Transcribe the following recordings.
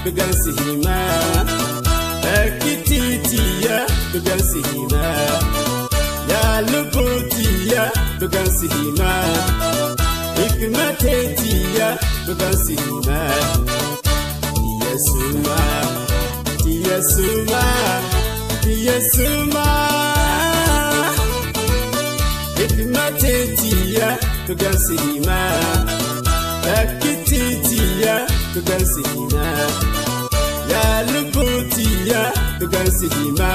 بقنسهما أكتيتيا بقنسهما يا لبوتيا بقنسهما حكمتيا بقنسهما يسوما يسوما يسوما حكمتيا بقنسهما أكتيتيا بقنسهما يا لبوتيا بقنسهما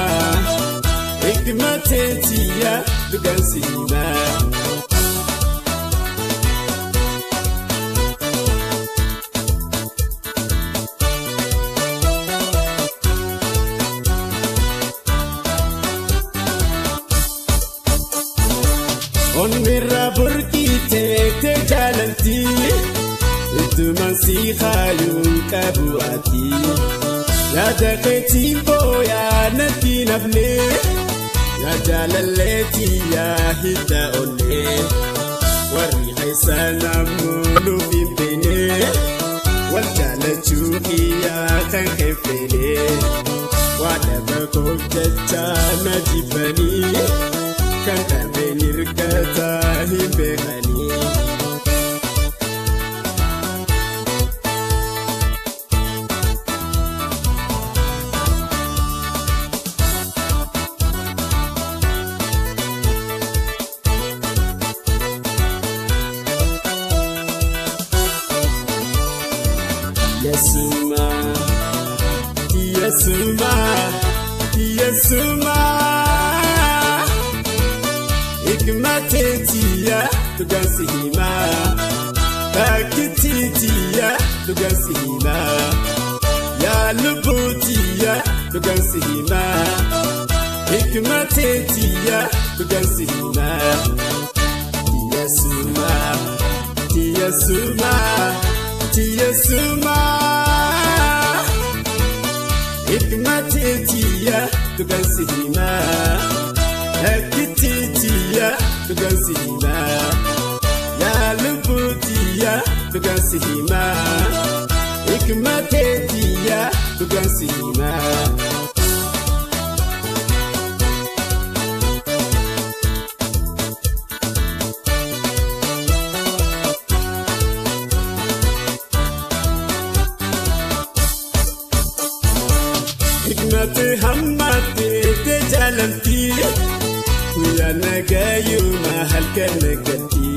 حكمتيا بقنسهما ونمر بركي تجالنتي تمسي خايون كبواتي يا دقيتي بويا نتي نبلي يا جلالتي يا هدا أولي وري حيسانا مولو في بيني والجالتشوكي يا خنخفيني وانا بكوب جتانا جيباني كان تبيني ركتا هبغاني Yesuma, Yesuma, Yesuma. Hikmatiya tugansihima, Akitiya tugansihima, Ya lubutiya tugansihima, Hikmatiya tugansihima. Yesuma, Yesuma. Yesuma Hikmatiya tugansihima Akitiya tugansihima Ya lubutiya tugansihima Hikmatiya tugansihima حكمتي همتي تجالنتي ويا نجايو ما هالكنكتي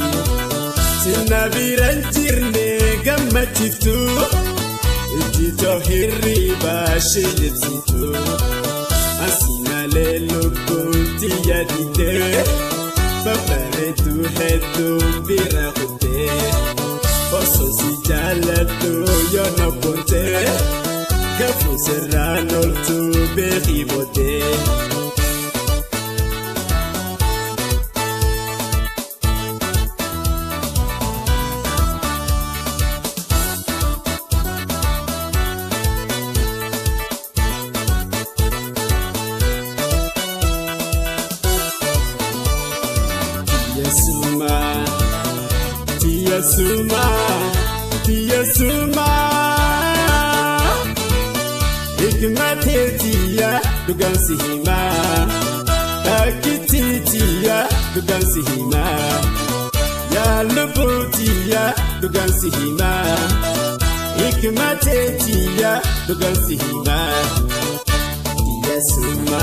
سنا بيرنجرني قمتيتو اجي توهري باشي لبسيتو اسينا ليلو كنتي يديتي فبريتو هدو بيراغوتي فصوصي جالتو يونا بونتي Kafu serrano tu beribote Yesuma, Yesuma, Yesuma. Hikmatiya tugansihima Akitiya tugansihima Ya lubutiya tugansihima Hikmatiya tugansihima Yesuma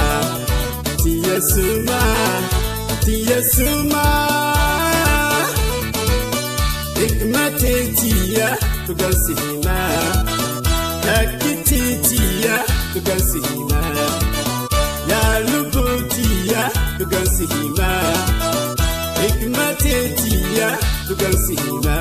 Yesuma Yesuma Hikmatiya tugansihima Akitiya tugansihima Ya lubutiya tugansihima Hikmatiya tugansihima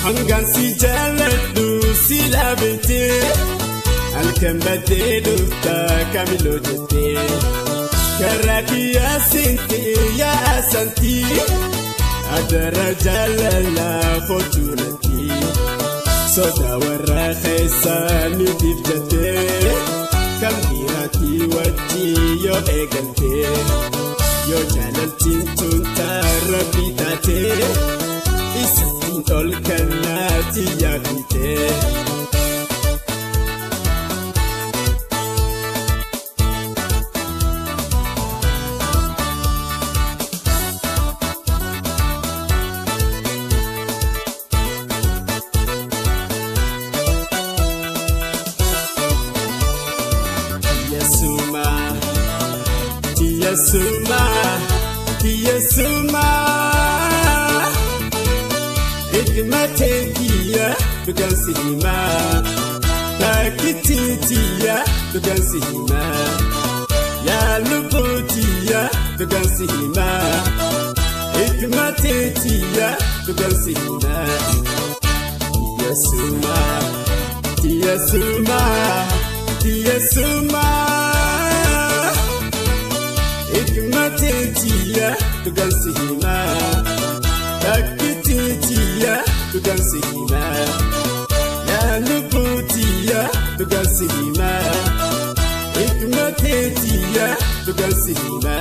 Hangansi jaladu silabente Alkambate dufta kamilo jete Karaki ya sinti ya asanti Adara jalala fortunati صدى والرخيصاني تفجتي كم بيراتي وجي يو إيقلتي يو جلالتين تنتر بيتاتي إساتين طول كناتي يا بيتي Tia Suma Ikmate Tia Tugansima Takiti Tia Tugansima Ya Lupotia Tugansima Ikmate Tia Tugansima Tia Suma Ikmatetia tugansihima Takititia tugansihima Ya luputia tugansihima Ikmatetia tugansihima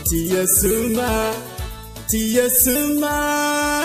Tia Suma